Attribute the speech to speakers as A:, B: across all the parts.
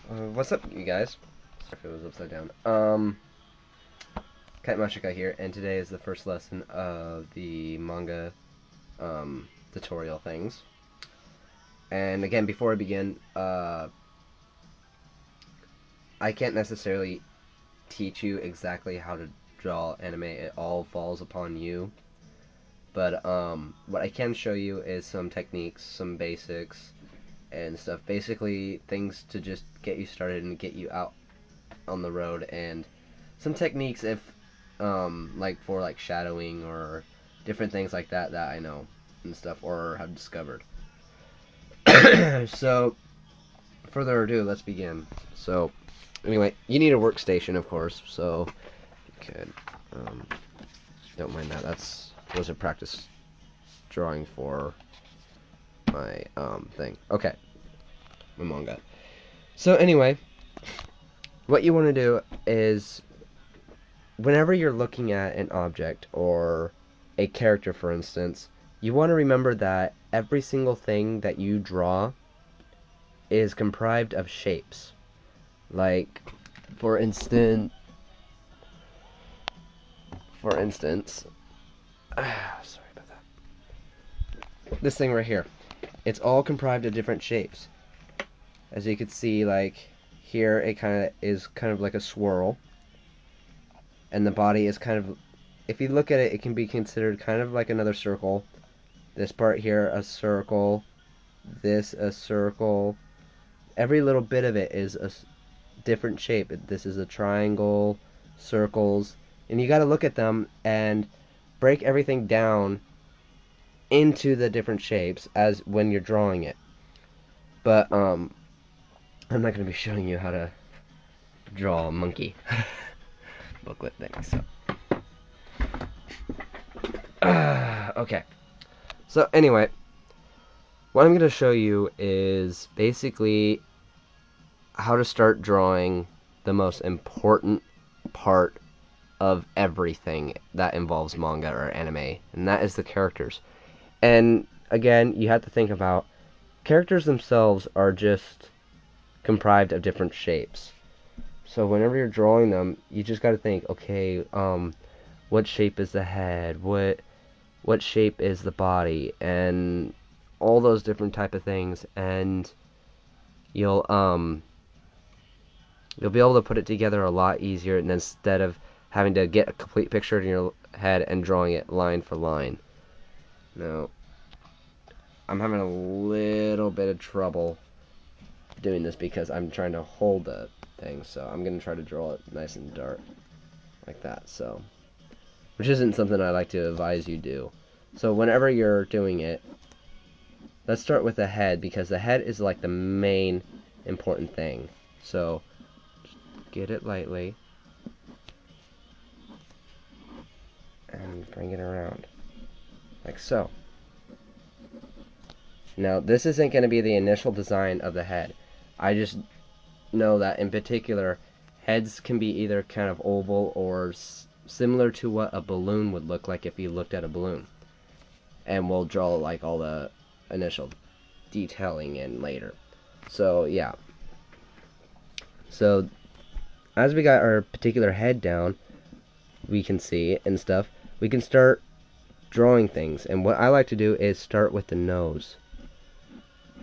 A: What's up, you guys? Sorry if it was upside down. Kite Mashica here, and today is the first lesson of the manga tutorial things. And again, before I begin, I can't necessarily teach you exactly how to draw anime. It all falls upon you. But what I can show you is some techniques, some basics, and stuff. Basically, things to just get you started and get you out on the road, and some techniques if like for like shadowing or different things like that that I know and stuff or have discovered. So further ado, let's begin. So anyway, you need a workstation, of course, so you could don't mind that. That's was a practice drawing for my thing. Okay, my manga. So anyway, what you want to do is whenever you're looking at an object or a character, for instance, you want to remember that every single thing that you draw is comprised of shapes. Like, for instance, sorry about that. This thing right here, it's all comprised of different shapes. As you can see, like here, it is kind of like a swirl, and the body is kind of, if you look at it, it can be considered kind of like another circle. This part here, a circle. This, a circle. Every little bit of it is a different shape. This is a triangle, circles, and you got to look at them and break everything down into the different shapes as when you're drawing it. But I'm not going to be showing you how to draw a monkey booklet thing. So okay. So anyway, what I'm going to show you is basically how to start drawing the most important part of everything that involves manga or anime, and that is the characters. And again, you have to think about characters themselves are just comprised of different shapes. So whenever you're drawing them, you just got to think, okay, what shape is the head? What shape is the body? And all those different type of things, and you'll you'll be able to put it together a lot easier, and instead of having to get a complete picture in your head and drawing it line for line. Now, I'm having a little bit of trouble doing this because I'm trying to hold the thing, so I'm going to try to draw it nice and dark, like that, so, which isn't something I like to advise you do. So whenever you're doing it, let's start with the head, because the head is like the main important thing. So, get it lightly, and bring it around, like so. Now, this isn't going to be the initial design of the head. I just know that in particular, heads can be either kind of oval or similar to what a balloon would look like if you looked at a balloon. And we'll draw like all the initial detailing in later. So, yeah. So, as we got our particular head down, we can see and stuff, we can start drawing things. And what I like to do is start with the nose,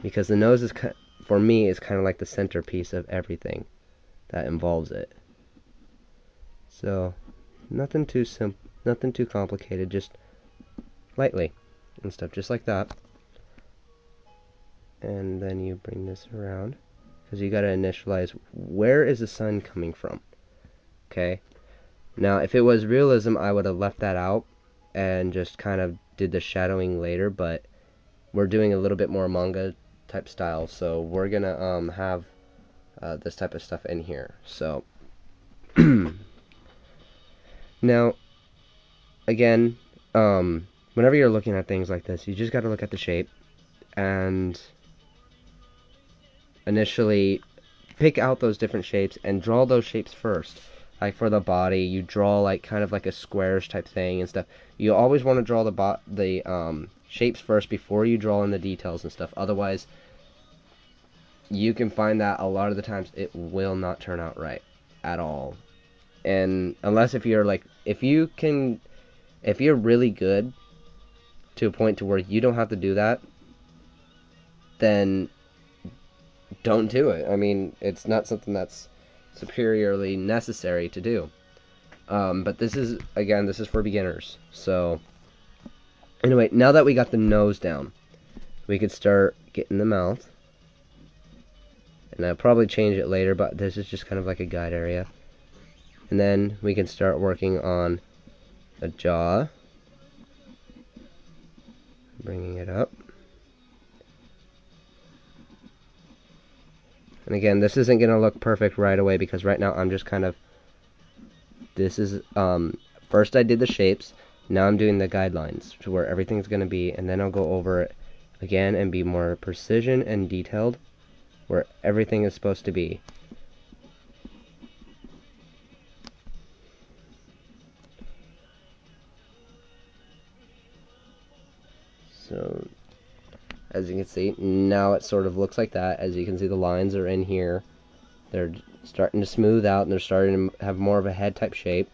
A: because the nose is, for me, is kind of like the centerpiece of everything that involves it. So nothing too nothing too complicated, just lightly and stuff, just like that. And then you bring this around, because you got to initialize where is the sun coming from. Okay, now if it was realism, I would have left that out and just kind of did the shadowing later, but we're doing a little bit more manga type style, so we're gonna have this type of stuff in here. So now again, whenever you're looking at things like this, you just got to look at the shape and initially pick out those different shapes and draw those shapes first. Like for the body, you draw like kind of like a squarish type thing and stuff. You always want to draw the shapes first before you draw in the details and stuff. Otherwise, you can find that a lot of the times it will not turn out right at all. And unless if you're like, if you're really good to a point to where you don't have to do that, then don't do it. I mean, it's not something that's superiorly necessary to do. But this is, again, this is for beginners. So, anyway, now that we got the nose down, we could start getting the mouth. And I'll probably change it later, but this is just kind of like a guide area. And then we can start working on the jaw. Bringing it up. And again, this isn't going to look perfect right away because right now I'm just kind of, this is, first I did the shapes, now I'm doing the guidelines to where everything's going to be, and then I'll go over it again and be more precision and detailed where everything is supposed to be. So, as you can see, now it sort of looks like that. As you can see, the lines are in here. They're starting to smooth out, and they're starting to have more of a head type shape.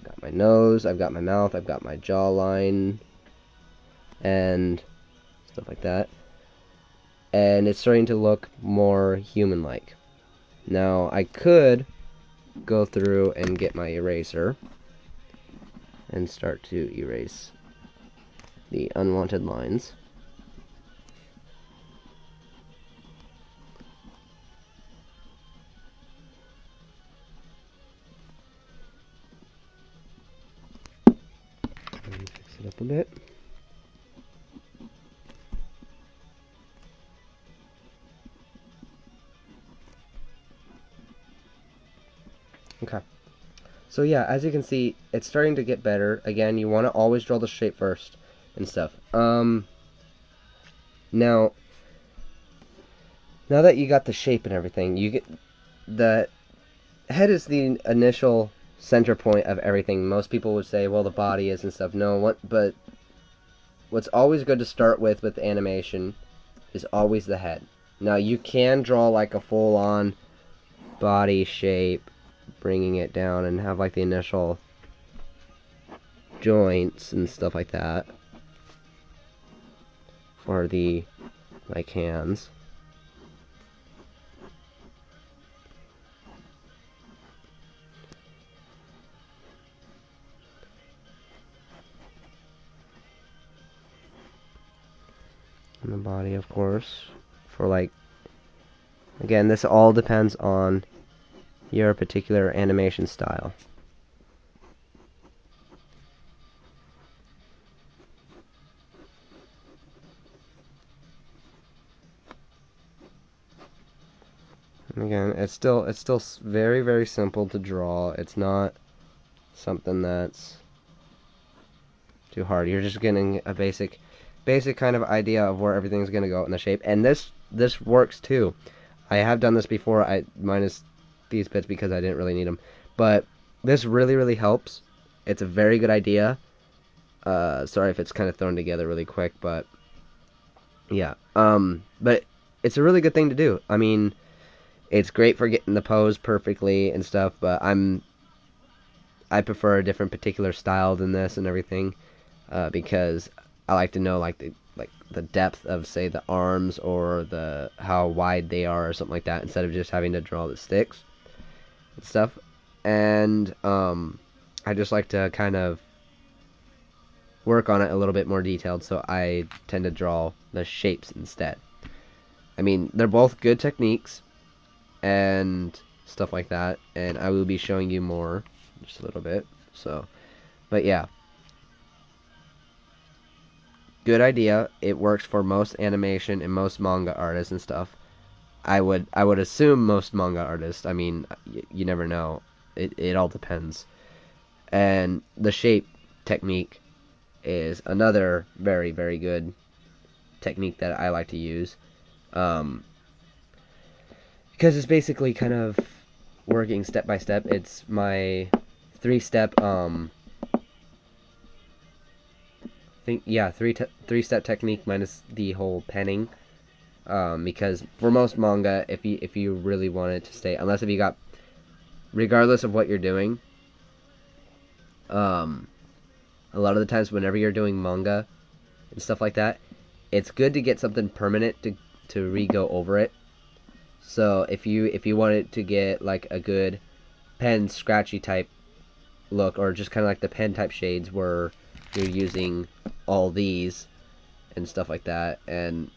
A: Got my nose, I've got my mouth, I've got my jawline, and stuff like that. And it's starting to look more human-like. Now, I could go through and get my eraser and start to erase the unwanted lines. And fix it up a bit. Okay. So yeah, as you can see, it's starting to get better. Again, you want to always draw the shape first and stuff. Now that you got the shape and everything, you get the head is the initial center point of everything. Most people would say, well, the body is and stuff. No, but what's always good to start with animation is always the head. Now, you can draw like a full-on body shape, bringing it down and have like the initial joints and stuff like that for the like hands. And the body, of course, for like, again, this all depends on your particular animation style. And again, it's still very, very simple to draw. It's not something that's too hard. You're just getting a basic kind of idea of where everything's going to go in the shape. And this works too. I have done this before. I minus these bits because I didn't really need them. But this really, really helps. It's a very good idea. Sorry if it's kind of thrown together really quick, but yeah. But it's a really good thing to do. I mean, it's great for getting the pose perfectly and stuff, but I prefer a different particular style than this and everything, because I like to know like the depth of, say, the arms or the how wide they are or something like that, instead of just having to draw the sticks and stuff. And I just like to kind of work on it a little bit more detailed, so I tend to draw the shapes instead. I mean, they're both good techniques and stuff like that, and I will be showing you more just a little bit. So, but yeah, good idea. It works for most animation and most manga artists and stuff. I would assume most manga artists. I mean, you never know. It all depends. And the shape technique is another very, very good technique that I like to use, because it's basically kind of working step by step. It's my three-step three-step technique minus the whole penning Because for most manga, if you really want it to stay, unless if you got, regardless of what you're doing, um, a lot of the times whenever you're doing manga and stuff like that, it's good to get something permanent to re-go over it. So if you want it to get like a good pen scratchy type look, or just kind of like the pen type shades where you're using all these and stuff like that and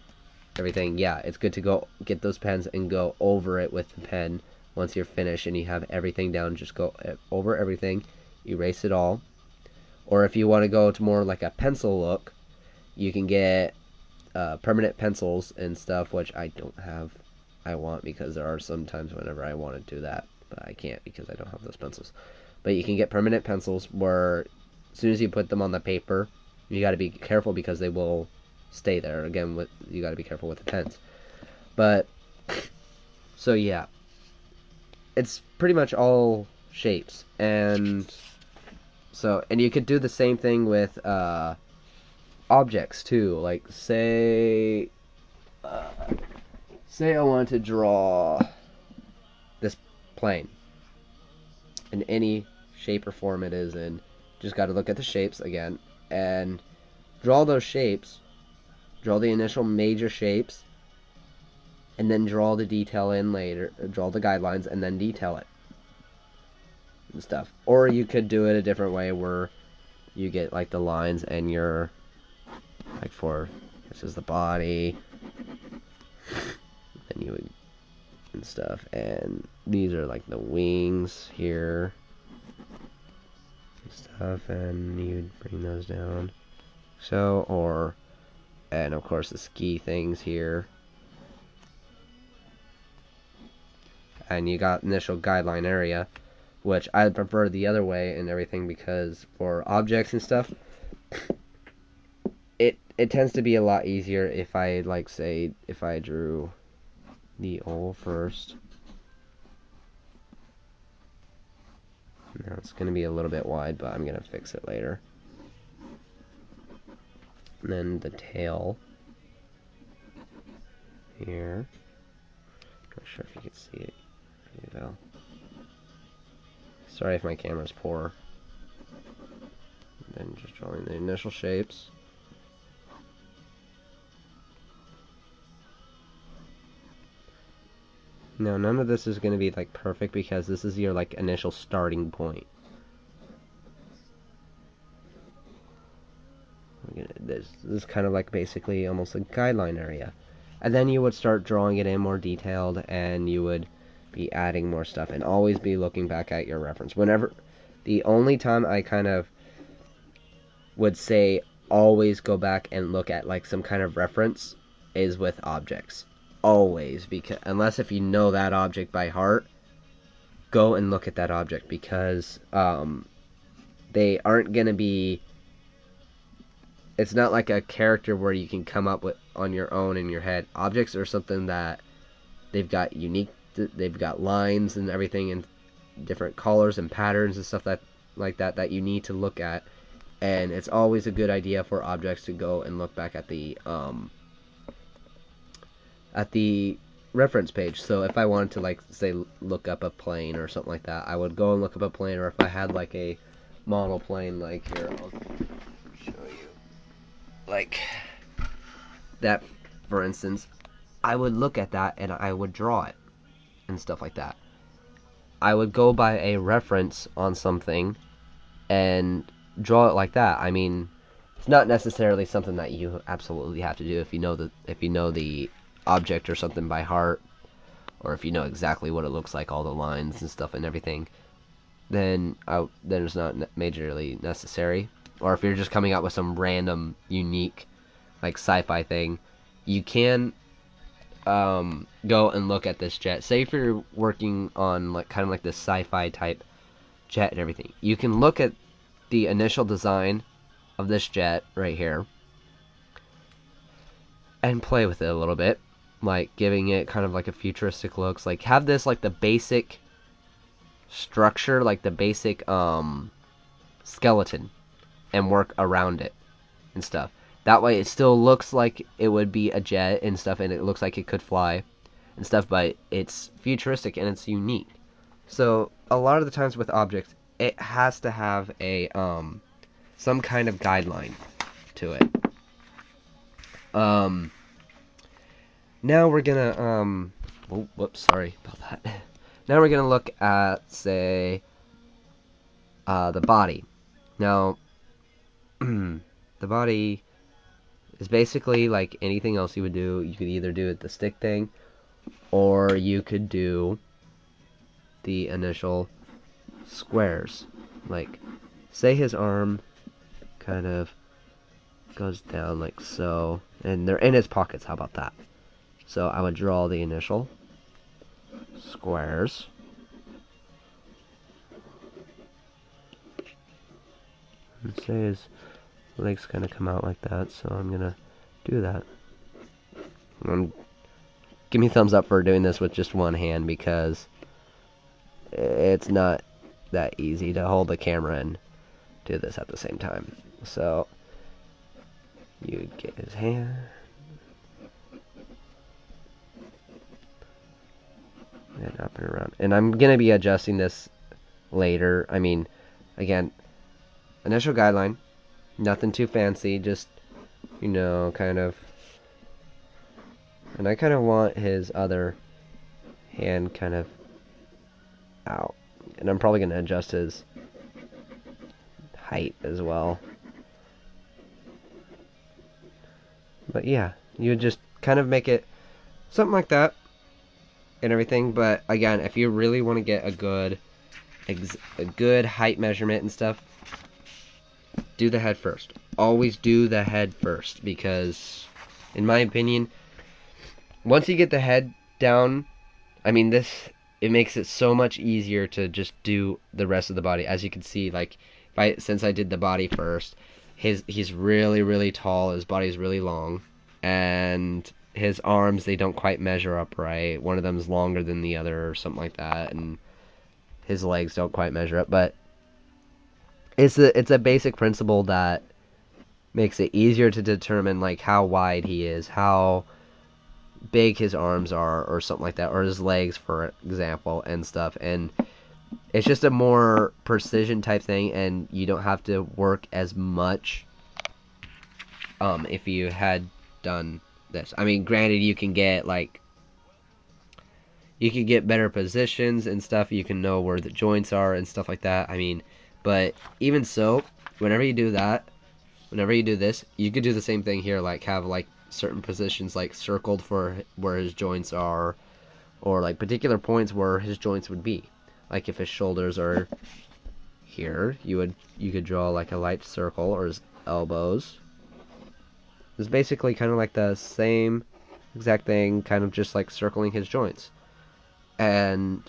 A: everything, yeah, it's good to go get those pens and go over it with the pen once you're finished and you have everything down. Just go over everything, erase it all. Or if you want to go to more like a pencil look, you can get permanent pencils and stuff, which I don't have. I want, because there are some times whenever I want to do that, but I can't because I don't have those pencils. But you can get permanent pencils where as soon as you put them on the paper, you got to be careful because they will stay there. Again, you got to be careful with the pens. But so yeah, it's pretty much all shapes, and so and you could do the same thing with objects too. Like say I want to draw this plane in any shape or form it is in. Just got to look at the shapes again and draw those shapes. Draw the initial major shapes, and then draw the detail in later. Draw the guidelines and then detail it and stuff. Or you could do it a different way where you get like the lines and you're like, for this is the body, and you would and stuff, and these are like the wings here and stuff, and you'd bring those down. So, or and of course the ski things here, and you got initial guideline area, which I prefer the other way and everything, because for objects and stuff, it tends to be a lot easier if I, like, say, if I drew the O first. Now it's going to be a little bit wide, but I'm going to fix it later. And then the tail here. Not sure if you can see it. There you go. Sorry if my camera's poor. And then just drawing the initial shapes. Now, none of this is going to be like perfect because this is your like initial starting point. This is kind of like basically almost a guideline area. And then you would start drawing it in more detailed, and you would be adding more stuff, and always be looking back at your reference. Whenever, the only time I kind of would say always go back and look at like some kind of reference is with objects. Always, because unless if you know that object by heart, go and look at that object, because they aren't going to be, it's not like a character where you can come up with on your own in your head. Objects are something that they've got unique, they've got lines and everything and different colors and patterns and stuff that like that you need to look at. And it's always a good idea for objects to go and look back at the reference page. So if I wanted to, like, say, look up a plane or something like that, I would go and look up a plane. Or if I had like a model plane, like here, I'll show you, like that, for instance, I would look at that and I would draw it and stuff like that. I would go by a reference on something and draw it like that. I mean, it's not necessarily something that you absolutely have to do if you know the object or something by heart, or if you know exactly what it looks like, all the lines and stuff and everything, then it's not majorly necessary. Or if you're just coming up with some random, unique, like sci-fi thing, you can go and look at this jet. Say if you're working on like kind of like this sci-fi type jet and everything, you can look at the initial design of this jet right here and play with it a little bit, like giving it kind of like a futuristic looks, like have this like the basic structure, like the basic skeleton, and work around it and stuff. That way it still looks like it would be a jet and stuff, and it looks like it could fly and stuff, but it's futuristic and it's unique. So a lot of the times with objects, it has to have a some kind of guideline to it. Now we're gonna oh, whoops, sorry about that. Now we're gonna look at, say, the body. Now the body is basically like anything else you would do. You could either do it the stick thing, or you could do the initial squares. Like, say his arm kind of goes down like so, and they're in his pockets. How about that? So I would draw the initial squares. And say his legs kind of come out like that, so I'm gonna do that. Give me a thumbs up for doing this with just one hand, because it's not that easy to hold the camera and do this at the same time. So you get his hand and up and around, and I'm gonna be adjusting this later. I mean, again, initial guideline, nothing too fancy, just, you know, kind of. And I kind of want his other hand kind of out, and I'm probably gonna adjust his height as well. But yeah, you would just kind of make it something like that and everything. But again, if you really want to get a good height measurement and stuff, do the head first. Always do the head first, because in my opinion, once you get the head down, I mean, it makes it so much easier to just do the rest of the body. As you can see, like, since I did the body first, he's really, really tall, his body's really long, and his arms, they don't quite measure up right. One of them's longer than the other or something like that, and his legs don't quite measure up. But it's a basic principle that makes it easier to determine, like, how wide he is, how big his arms are, or something like that, or his legs, for example, and stuff. And it's just a more precision type thing, and you don't have to work as much if you had done this. I mean, granted, you can get better positions and stuff. You can know where the joints are and stuff like that. I mean, but even so, whenever you do this, you could do the same thing here, like have like certain positions like circled for where his joints are, or like particular points where his joints would be. Like if his shoulders are here, you could draw like a light circle, or his elbows. It's basically kind of like the same exact thing, kind of just like circling his joints. And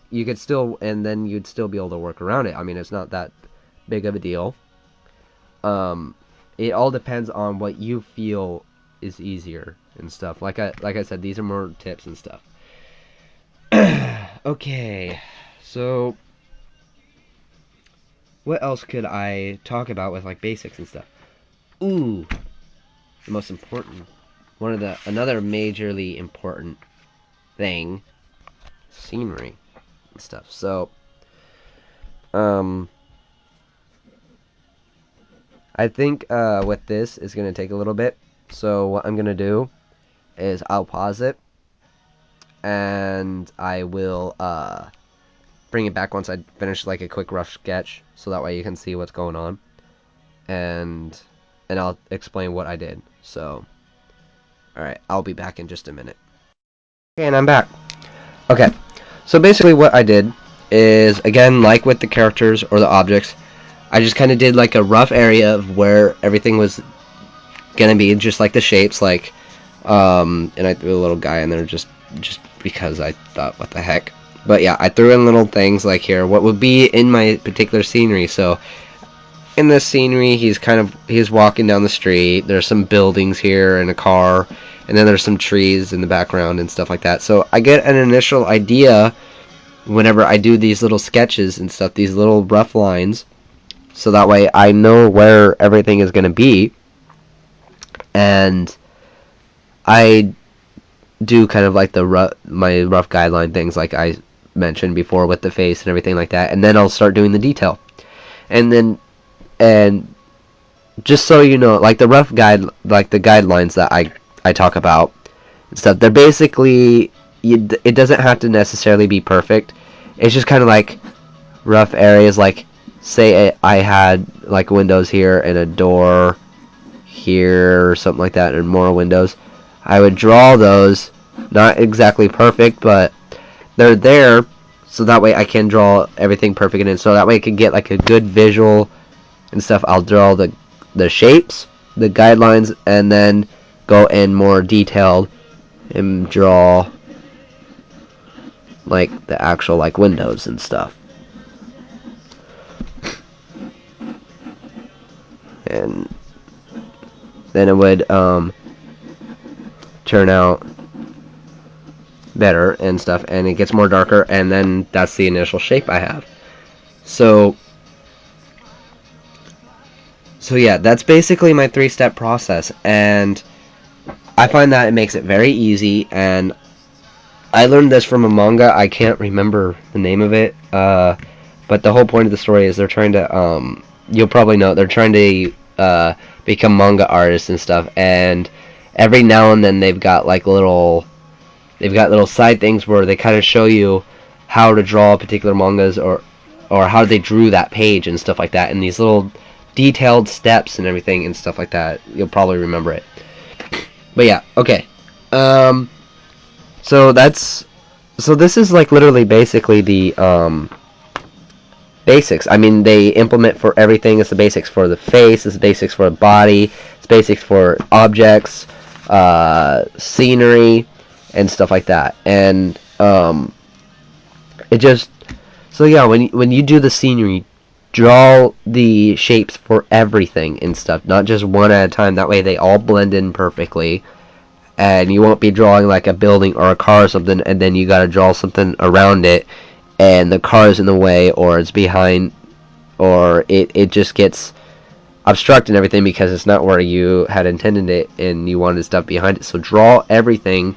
A: you could still, and then you'd still be able to work around it. I mean, it's not that big of a deal. It all depends on what you feel is easier and stuff. Like I said, these are more tips and stuff. Okay, so what else could I talk about with like basics and stuff? Ooh, the most important, another majorly important thing, scenery and stuff. So, I think with this is going to take a little bit. So what I'm going to do is I'll pause it, and I will bring it back once I finish like a quick rough sketch, so that way you can see what's going on, and I'll explain what I did. So, alright, I'll be back in just a minute. Okay, and I'm back. Okay, so basically what I did is, again, like with the characters or the objects, I just kind of did like a rough area of where everything was gonna be, just like the shapes, like, and I threw a little guy in there just because I thought, what the heck. But yeah, I threw in little things like here, what would be in my particular scenery. So in this scenery, he's walking down the street, there's some buildings here and a car, and then there's some trees in the background and stuff like that. So I get an initial idea whenever I do these little sketches and stuff, these little rough lines, so that way I know where everything is going to be. and I do kind of like my rough guideline things like I mentioned before with the face and everything like that, and then I'll start doing the detail. And just so you know, like the guidelines that I talk about and stuff, they're basically, it doesn't have to necessarily be perfect. It's just kind of like rough areas, like say I had like windows here and a door here or something like that, and more windows. I would draw those, not exactly perfect, but they're there, so that way I can draw everything perfect, and so that way I can get like a good visual and stuff. I'll draw the shapes, the guidelines, and then go in more detailed and draw like the actual like windows and stuff. And then it would turn out better and stuff, and it gets more darker, and then that's the initial shape I have. So yeah, that's basically my 3-step process, and I find that it makes it very easy. And I learned this from a manga. I can't remember the name of it, but the whole point of the story is they're trying to you'll probably know, they're trying to become manga artists and stuff, and every now and then they've got little side things where they kind of show you how to draw particular mangas, or how they drew that page and stuff like that, and these little detailed steps and everything and stuff like that. You'll probably remember it. But yeah, okay. So this is like literally basically the basics. I mean, they implement for everything. It's the basics for the face, it's the basics for the body, it's basics for objects, scenery, and stuff like that. And it just, so yeah, when you do the scenery, draw the shapes for everything and stuff, not just one at a time. That way they all blend in perfectly, and you won't be drawing like a building or a car or something, and then you gotta draw something around it, and the car's in the way, or it's behind, or it just gets obstructed and everything because it's not where you had intended it, and you wanted stuff behind it. So draw everything,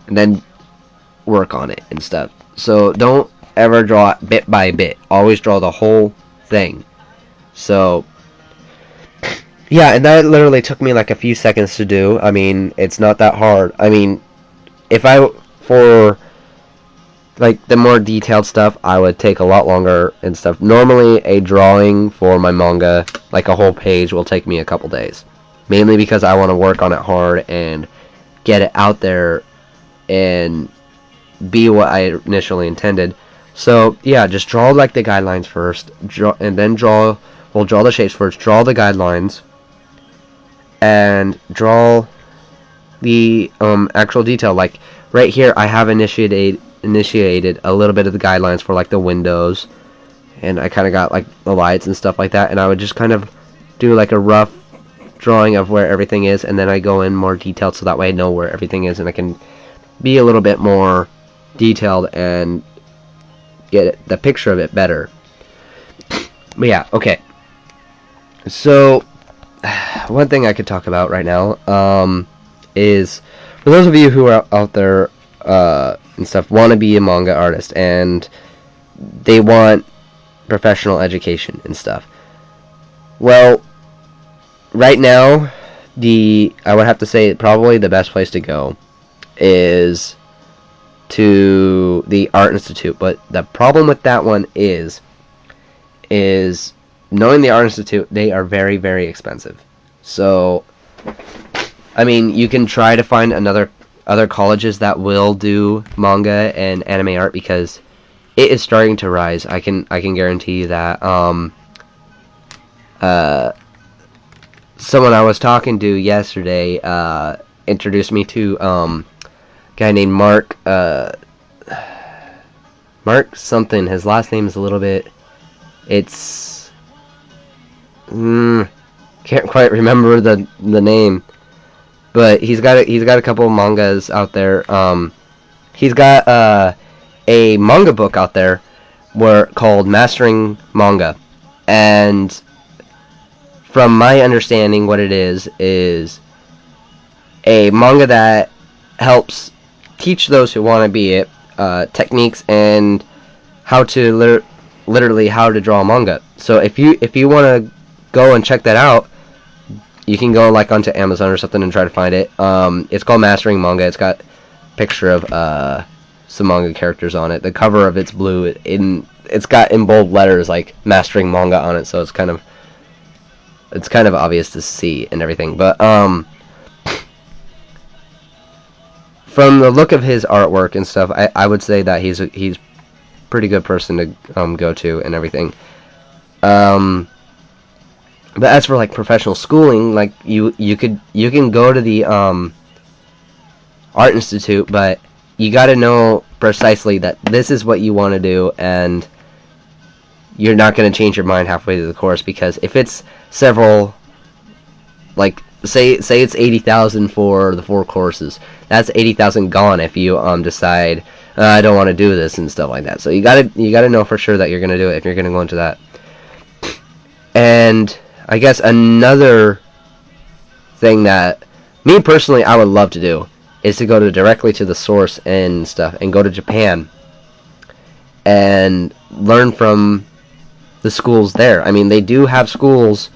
A: and then work on it and stuff. So don't ever draw it bit by bit. Always draw the whole thing. So yeah, and that literally took me like a few seconds to do. I mean, it's not that hard. I mean, for like the more detailed stuff, I would take a lot longer and stuff. Normally a drawing for my manga, like a whole page, will take me a couple days, mainly because I want to work on it hard and get it out there and be what I initially intended. So yeah, just draw like the guidelines first, and then draw the shapes first, draw the guidelines, and draw the actual detail. Like right here, I have initiated a little bit of the guidelines for like the windows, and I kind of got like the lights and stuff like that, and I would just kind of do like a rough drawing of where everything is, and then I go in more detailed, so that way I know where everything is, and I can be a little bit more detailed and get the picture of it better. But yeah, okay. So one thing I could talk about right now is, for those of you who are out there and stuff, want to be a manga artist, and they want professional education and stuff. Well, right now, I would have to say probably the best place to go is to the Art Institute. But the problem with that one is knowing the Art Institute, they are very, very expensive. So I mean, you can try to find other colleges that will do manga and anime art, because it is starting to rise. I can guarantee you that. Someone I was talking to yesterday introduced me to a guy named Mark something. His last name is a little bit, it's can't quite remember the name, but he's got a couple of mangas out there. He's got a manga book out there called Mastering Manga, and from my understanding, what it is a manga that helps teach those who want to be it techniques and how to literally how to draw manga. So if you want to go and check that out, you can go like onto Amazon or something and try to find it. It's called Mastering Manga. It's got a picture of some manga characters on it. The cover of it's blue. It's got in bold letters like Mastering Manga on it, so it's kind of obvious to see and everything. But from the look of his artwork and stuff, I would say that he's pretty good person to go to and everything. But as for like professional schooling, like you can go to the art institute, but you got to know precisely that this is what you want to do, and you're not going to change your mind halfway through the course, because if it's several, like say it's 80,000 for the 4 courses, that's 80,000 gone if you decide I don't want to do this and stuff like that. So you gotta know for sure that you're gonna do it if you're gonna go into that. And I guess another thing that me personally I would love to do is to go directly to the source and stuff, and go to Japan and learn from the schools there. I mean, they do have schools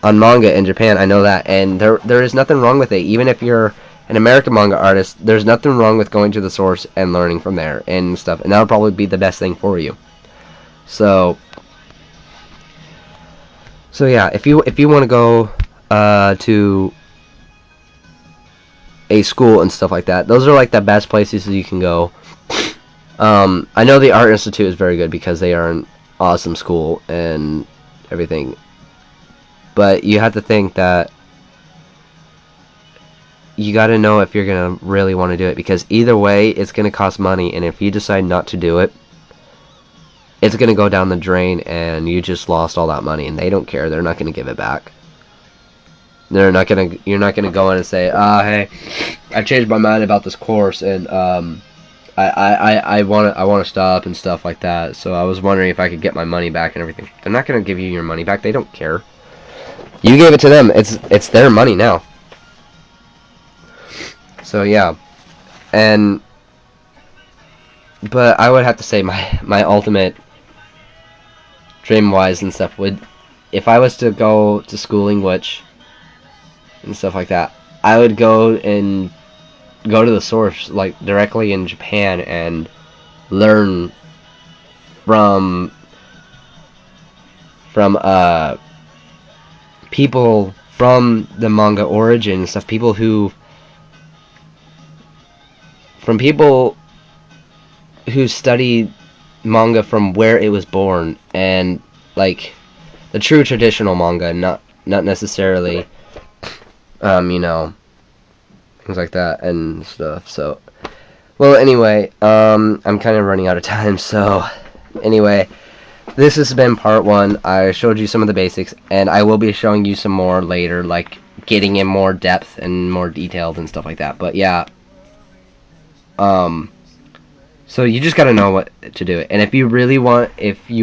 A: on manga in Japan, I know that, and there is nothing wrong with it. Even if you're an American manga artist, there's nothing wrong with going to the source and learning from there and stuff, and that'll probably be the best thing for you. So yeah, if you want to go to a school and stuff like that, those are like the best places you can go. I know the Art Institute is very good because they are an awesome school and everything, but you have to think that you got to know if you're gonna really want to do it, because either way it's gonna cost money, and if you decide not to do it, it's going to go down the drain, and you just lost all that money, and they don't care. They're not going to give it back. You're not going to go in and say, hey, I changed my mind about this course, and I want to stop and stuff like that, so I was wondering if I could get my money back and everything. They're not going to give you your money back. They don't care. You gave it to them. It's their money now. So yeah. But I would have to say my ultimate dream-wise and stuff would, if I was to go to schooling, which and stuff like that, I would go to the source, like directly in Japan, and learn from people from the manga origin and stuff, people who studied manga from where it was born, and like the true traditional manga, not necessarily things like that and stuff. So well, anyway, I'm kind of running out of time, so anyway, this has been part 1. I showed you some of the basics, and I will be showing you some more later, like getting in more depth and more detailed and stuff like that. But yeah, so you just gotta know what to do. And if you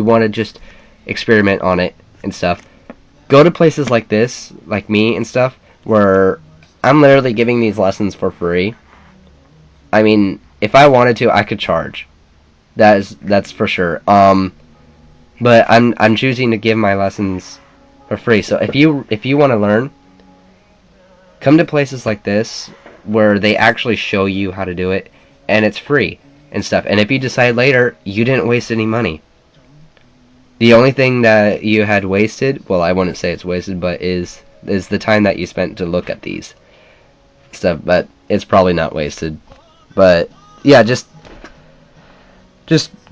A: want to just experiment on it and stuff, go to places like this, like me and stuff, where I'm literally giving these lessons for free. I mean, if I wanted to, I could charge. That's for sure. But I'm choosing to give my lessons for free. So if you want to learn, come to places like this where they actually show you how to do it, and it's free and stuff. And if you decide later, you didn't waste any money. The only thing that you had wasted, well, I wouldn't say it's wasted, but is the time that you spent to look at these stuff. But it's probably not wasted. But yeah, just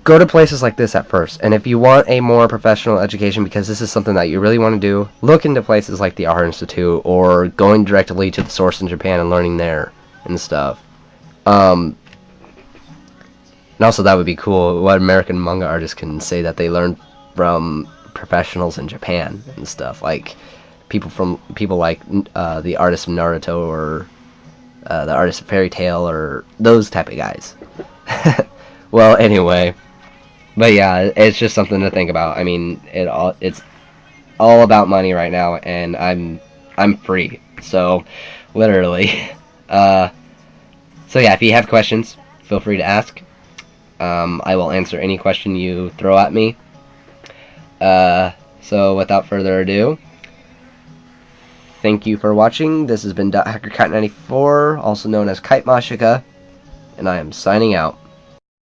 A: go to places like this at first. And if you want a more professional education, because this is something that you really want to do, look into places like the Art Institute, or going directly to the source in Japan and learning there and stuff. And also, that would be cool. What American manga artists can say that they learned from professionals in Japan and stuff, like people like the artist of Naruto, or the artist of Fairy Tail, or those type of guys. Well, anyway, but yeah, it's just something to think about. I mean, it's all about money right now, and I'm free. So Literally. So yeah, if you have questions, feel free to ask. I will answer any question you throw at me. So without further ado, thank you for watching. This has been Kite94, also known as Kite Mashica, and I am signing out.